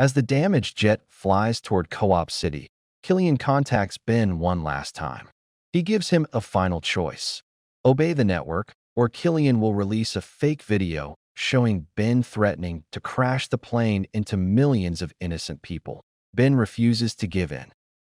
As the damaged jet flies toward Co-op City, Killian contacts Ben one last time. He gives him a final choice: obey the network, or Killian will release a fake video showing Ben threatening to crash the plane into millions of innocent people. Ben refuses to give in.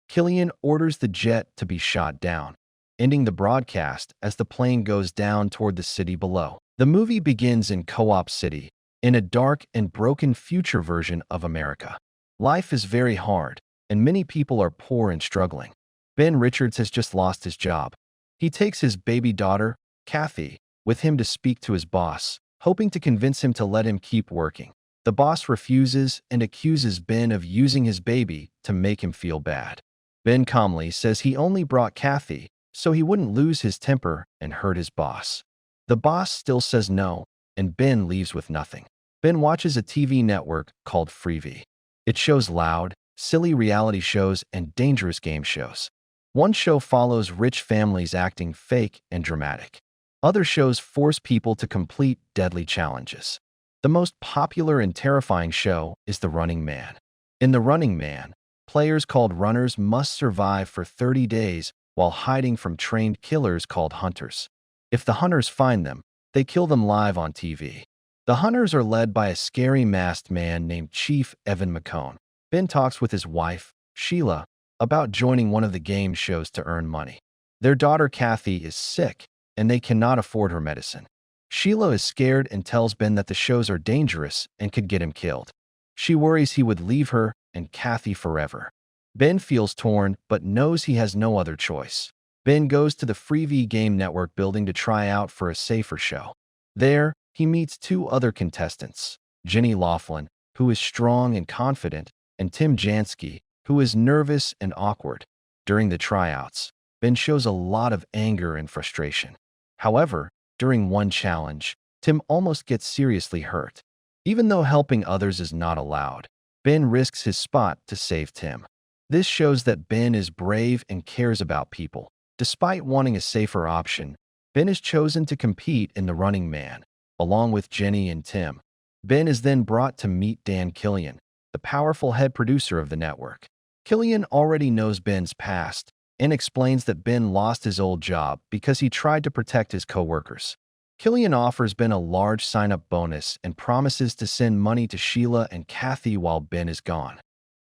Killian orders the jet to be shot down, ending the broadcast as the plane goes down toward the city below. The movie begins in Co-op City, in a dark and broken future version of America. Life is very hard, and many people are poor and struggling. Ben Richards has just lost his job. He takes his baby daughter, Kathy, with him to speak to his boss, hoping to convince him to let him keep working. The boss refuses and accuses Ben of using his baby to make him feel bad. Ben calmly says he only brought Kathy so he wouldn't lose his temper and hurt his boss. The boss still says no, and Ben leaves with nothing. Ben watches a TV network called Freevee. It shows loud, silly reality shows and dangerous game shows. One show follows rich families acting fake and dramatic. Other shows force people to complete deadly challenges. The most popular and terrifying show is The Running Man. In The Running Man, players called runners must survive for 30 days while hiding from trained killers called hunters. If the hunters find them, they kill them live on TV. The hunters are led by a scary masked man named Chief Evan McCone. Ben talks with his wife, Sheila, about joining one of the game shows to earn money. Their daughter Kathy is sick, and they cannot afford her medicine. Sheila is scared and tells Ben that the shows are dangerous and could get him killed. She worries he would leave her and Kathy forever. Ben feels torn but knows he has no other choice. Ben goes to the Freevee Game Network building to try out for a safer show. There, he meets two other contestants, Jenny Laughlin, who is strong and confident, and Tim Jansky, who is nervous and awkward. During the tryouts, Ben shows a lot of anger and frustration. However, during one challenge, Tim almost gets seriously hurt. Even though helping others is not allowed, Ben risks his spot to save Tim. This shows that Ben is brave and cares about people. Despite wanting a safer option, Ben is chosen to compete in The Running Man, along with Jenny and Tim. Ben is then brought to meet Dan Killian, the powerful head producer of the network. Killian already knows Ben's past and explains that Ben lost his old job because he tried to protect his co-workers. Killian offers Ben a large sign-up bonus and promises to send money to Sheila and Kathy while Ben is gone.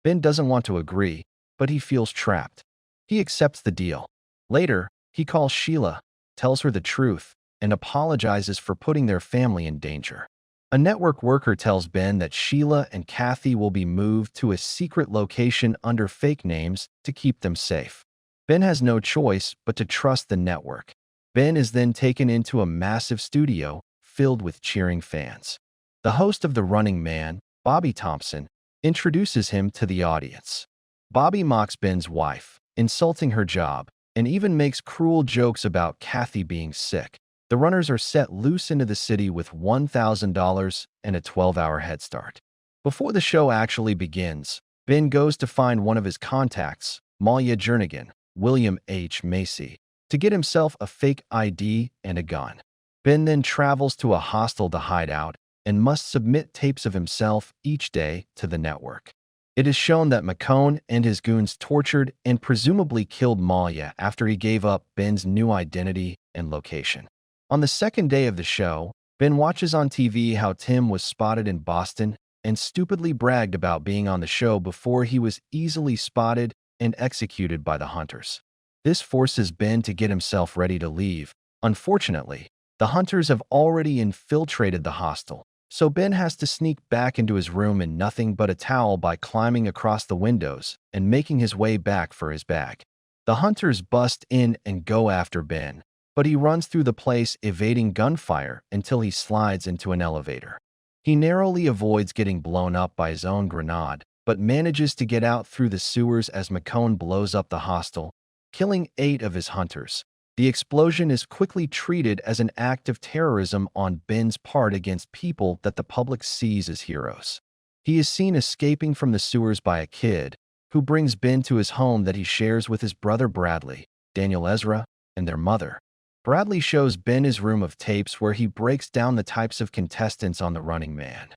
Ben doesn't want to agree, but he feels trapped. He accepts the deal. Later, he calls Sheila, tells her the truth, and apologizes for putting their family in danger. A network worker tells Ben that Sheila and Kathy will be moved to a secret location under fake names to keep them safe. Ben has no choice but to trust the network. Ben is then taken into a massive studio filled with cheering fans. The host of The Running Man, Bobby Thompson, introduces him to the audience. Bobby mocks Ben's wife, insulting her job, and even makes cruel jokes about Kathy being sick. The runners are set loose into the city with $1,000 and a 12-hour head start. Before the show actually begins, Ben goes to find one of his contacts, Malia Jernigan, William H. Macy, to get himself a fake ID and a gun. Ben then travels to a hostel to hide out and must submit tapes of himself each day to the network. It is shown that McCone and his goons tortured and presumably killed Malia after he gave up Ben's new identity and location. On the second day of the show, Ben watches on TV how Tim was spotted in Boston and stupidly bragged about being on the show before he was easily spotted and executed by the hunters. This forces Ben to get himself ready to leave. Unfortunately, the hunters have already infiltrated the hostel, so Ben has to sneak back into his room in nothing but a towel by climbing across the windows and making his way back for his bag. The hunters bust in and go after Ben, but he runs through the place evading gunfire until he slides into an elevator. He narrowly avoids getting blown up by his own grenade, but manages to get out through the sewers as McCone blows up the hostel, killing 8 of his hunters. The explosion is quickly treated as an act of terrorism on Ben's part against people that the public sees as heroes. He is seen escaping from the sewers by a kid, who brings Ben to his home that he shares with his brother Bradley, Daniel Ezra, and their mother. Bradley shows Ben his room of tapes where he breaks down the types of contestants on The Running Man.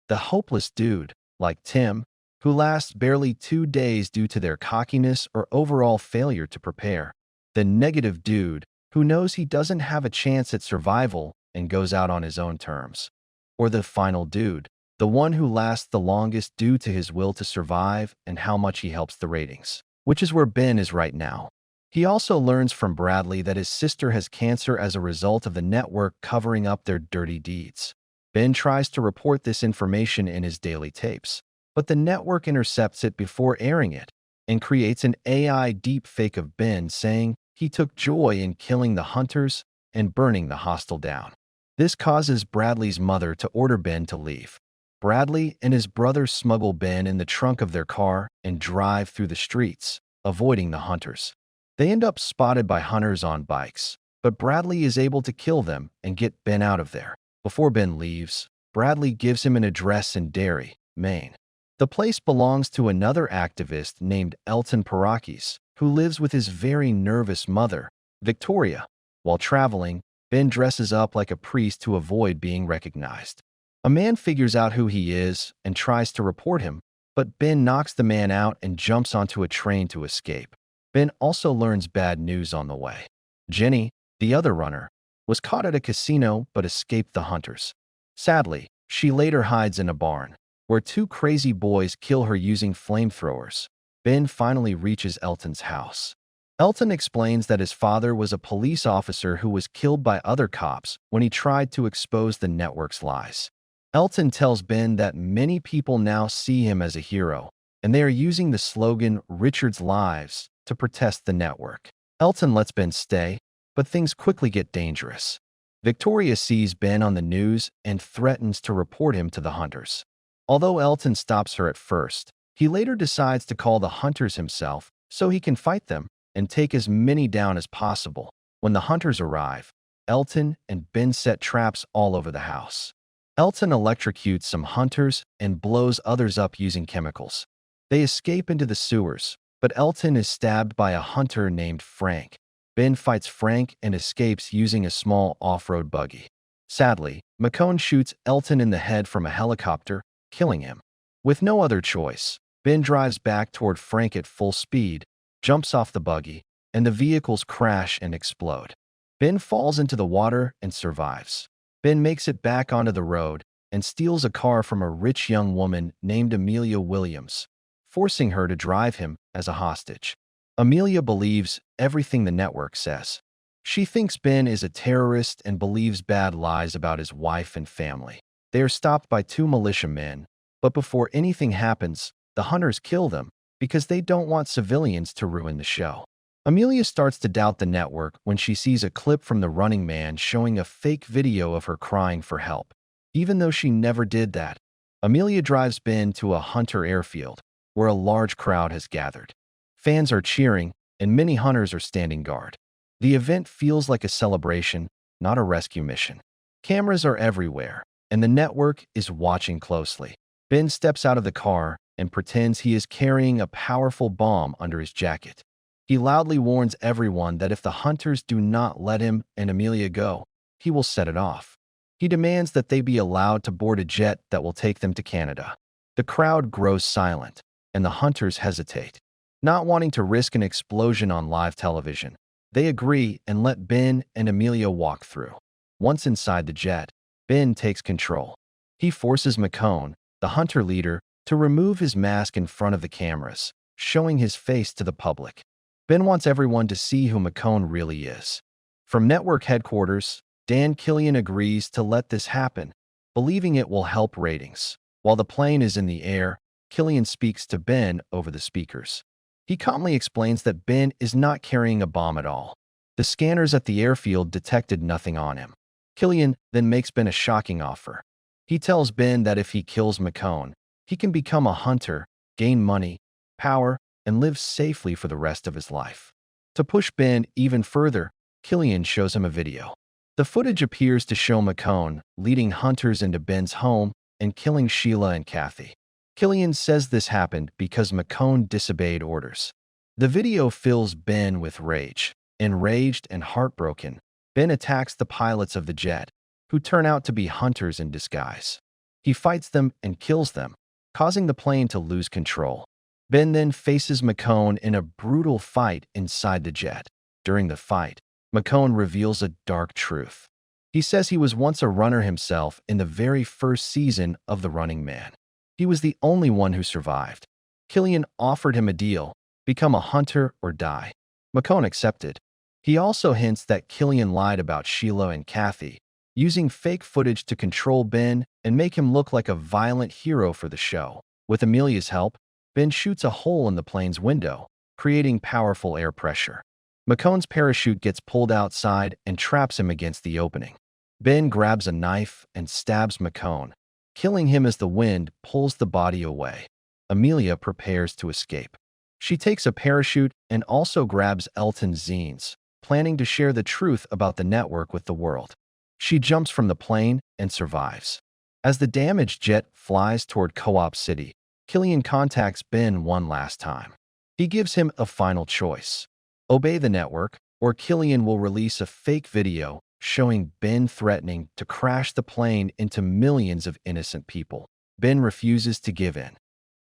The hopeless dude, like Tim, who lasts barely 2 days due to their cockiness or overall failure to prepare. The negative dude, who knows he doesn't have a chance at survival and goes out on his own terms. Or the final dude, the one who lasts the longest due to his will to survive and how much he helps the ratings, which is where Ben is right now. He also learns from Bradley that his sister has cancer as a result of the network covering up their dirty deeds. Ben tries to report this information in his daily tapes, but the network intercepts it before airing it and creates an AI deepfake of Ben saying he took joy in killing the hunters and burning the hostel down. This causes Bradley's mother to order Ben to leave. Bradley and his brother smuggle Ben in the trunk of their car and drive through the streets, avoiding the hunters. They end up spotted by hunters on bikes, but Bradley is able to kill them and get Ben out of there. Before Ben leaves, Bradley gives him an address in Derry, Maine. The place belongs to another activist named Elton Parakis, who lives with his very nervous mother, Victoria. While traveling, Ben dresses up like a priest to avoid being recognized. A man figures out who he is and tries to report him, but Ben knocks the man out and jumps onto a train to escape. Ben also learns bad news on the way. Jenny, the other runner, was caught at a casino but escaped the hunters. Sadly, she later hides in a barn, where two crazy boys kill her using flamethrowers. Ben finally reaches Elton's house. Elton explains that his father was a police officer who was killed by other cops when he tried to expose the network's lies. Elton tells Ben that many people now see him as a hero, and they are using the slogan "Richard's Lives" to protest the network. Elton lets Ben stay, but things quickly get dangerous. Victoria sees Ben on the news and threatens to report him to the hunters. Although Elton stops her at first, he later decides to call the hunters himself so he can fight them and take as many down as possible. When the hunters arrive, Elton and Ben set traps all over the house. Elton electrocutes some hunters and blows others up using chemicals. They escape into the sewers, but Elton is stabbed by a hunter named Frank. Ben fights Frank and escapes using a small off-road buggy. Sadly, McCone shoots Elton in the head from a helicopter, killing him. With no other choice, Ben drives back toward Frank at full speed, jumps off the buggy, and the vehicles crash and explode. Ben falls into the water and survives. Ben makes it back onto the road and steals a car from a rich young woman named Amelia Williams, forcing her to drive him as a hostage. Amelia believes everything the network says. She thinks Ben is a terrorist and believes bad lies about his wife and family. They are stopped by two militiamen, but before anything happens, the hunters kill them because they don't want civilians to ruin the show. Amelia starts to doubt the network when she sees a clip from the Running Man showing a fake video of her crying for help. Even though she never did that, Amelia drives Ben to a hunter airfield, where a large crowd has gathered. Fans are cheering, and many hunters are standing guard. The event feels like a celebration, not a rescue mission. Cameras are everywhere, and the network is watching closely. Ben steps out of the car and pretends he is carrying a powerful bomb under his jacket. He loudly warns everyone that if the hunters do not let him and Amelia go, he will set it off. He demands that they be allowed to board a jet that will take them to Canada. The crowd grows silent, and the hunters hesitate. Not wanting to risk an explosion on live television, they agree and let Ben and Amelia walk through. Once inside the jet, Ben takes control. He forces McCone, the hunter leader, to remove his mask in front of the cameras, showing his face to the public. Ben wants everyone to see who McCone really is. From network headquarters, Dan Killian agrees to let this happen, believing it will help ratings. While the plane is in the air, Killian speaks to Ben over the speakers. He calmly explains that Ben is not carrying a bomb at all. The scanners at the airfield detected nothing on him. Killian then makes Ben a shocking offer. He tells Ben that if he kills McCone, he can become a hunter, gain money, power, and live safely for the rest of his life. To push Ben even further, Killian shows him a video. The footage appears to show McCone leading hunters into Ben's home and killing Sheila and Kathy. Killian says this happened because McCone disobeyed orders. The video fills Ben with rage. Enraged and heartbroken, Ben attacks the pilots of the jet, who turn out to be hunters in disguise. He fights them and kills them, causing the plane to lose control. Ben then faces McCone in a brutal fight inside the jet. During the fight, McCone reveals a dark truth. He says he was once a runner himself in the very first season of The Running Man. He was the only one who survived. Killian offered him a deal: become a hunter or die. McCone accepted. He also hints that Killian lied about Sheila and Kathy, using fake footage to control Ben and make him look like a violent hero for the show. With Amelia's help, Ben shoots a hole in the plane's window, creating powerful air pressure. McCone's parachute gets pulled outside and traps him against the opening. Ben grabs a knife and stabs McCone, killing him as the wind pulls the body away. Amelia prepares to escape. She takes a parachute and also grabs Elton's zines, planning to share the truth about the network with the world. She jumps from the plane and survives. As the damaged jet flies toward Co-op City, Killian contacts Ben one last time. He gives him a final choice: obey the network, or Killian will release a fake video showing Ben threatening to crash the plane into millions of innocent people. Ben refuses to give in.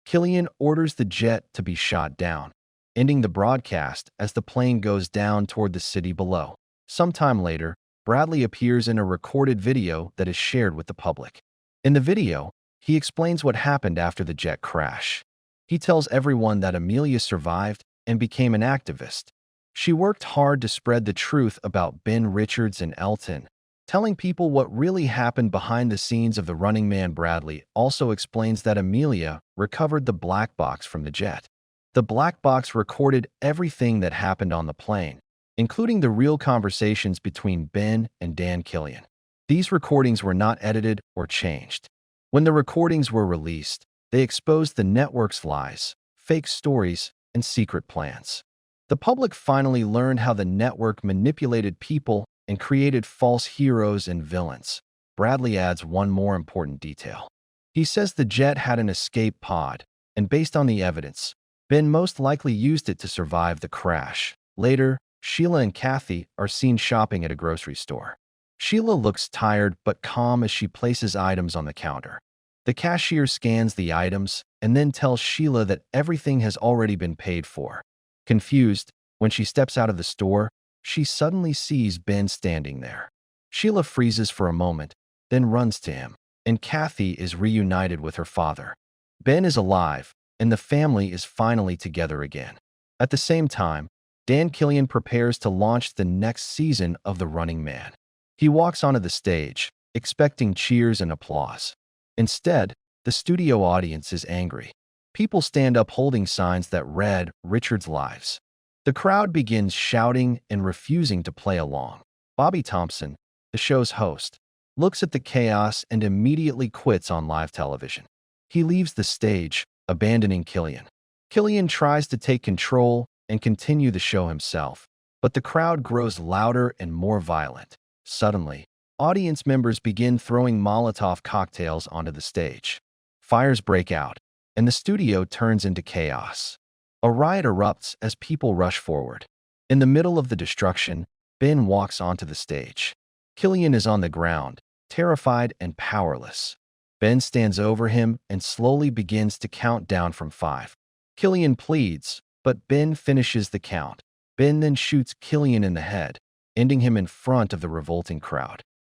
Killian orders the jet to be shot down, ending the broadcast as the plane goes down toward the city below. Sometime later, Bradley appears in a recorded video that is shared with the public. In the video, he explains what happened after the jet crash. He tells everyone that Amelia survived and became an activist. She worked hard to spread the truth about Ben Richards and Elton, telling people what really happened behind the scenes of The Running Man. Bradley also explains that Amelia recovered the black box from the jet. The black box recorded everything that happened on the plane, including the real conversations between Ben and Dan Killian. These recordings were not edited or changed. When the recordings were released, they exposed the network's lies, fake stories, and secret plans. The public finally learned how the network manipulated people and created false heroes and villains. Bradley adds one more important detail. He says the jet had an escape pod, and based on the evidence, Ben most likely used it to survive the crash. Later, Sheila and Kathy are seen shopping at a grocery store. Sheila looks tired but calm as she places items on the counter. The cashier scans the items and then tells Sheila that everything has already been paid for. Confused, when she steps out of the store, she suddenly sees Ben standing there. Sheila freezes for a moment, then runs to him, and Kathy is reunited with her father. Ben is alive, and the family is finally together again. At the same time, Dan Killian prepares to launch the next season of The Running Man. He walks onto the stage, expecting cheers and applause. Instead, the studio audience is angry. People stand up holding signs that read "Richard's Lives." The crowd begins shouting and refusing to play along. Bobby Thompson, the show's host, looks at the chaos and immediately quits on live television. He leaves the stage, abandoning Killian. Killian tries to take control and continue the show himself, but the crowd grows louder and more violent. Suddenly, audience members begin throwing Molotov cocktails onto the stage. Fires break out, and the studio turns into chaos. A riot erupts as people rush forward. In the middle of the destruction, Ben walks onto the stage. Killian is on the ground, terrified and powerless. Ben stands over him and slowly begins to count down from 5. Killian pleads, but Ben finishes the count. Ben then shoots Killian in the head, ending him in front of the revolting crowd.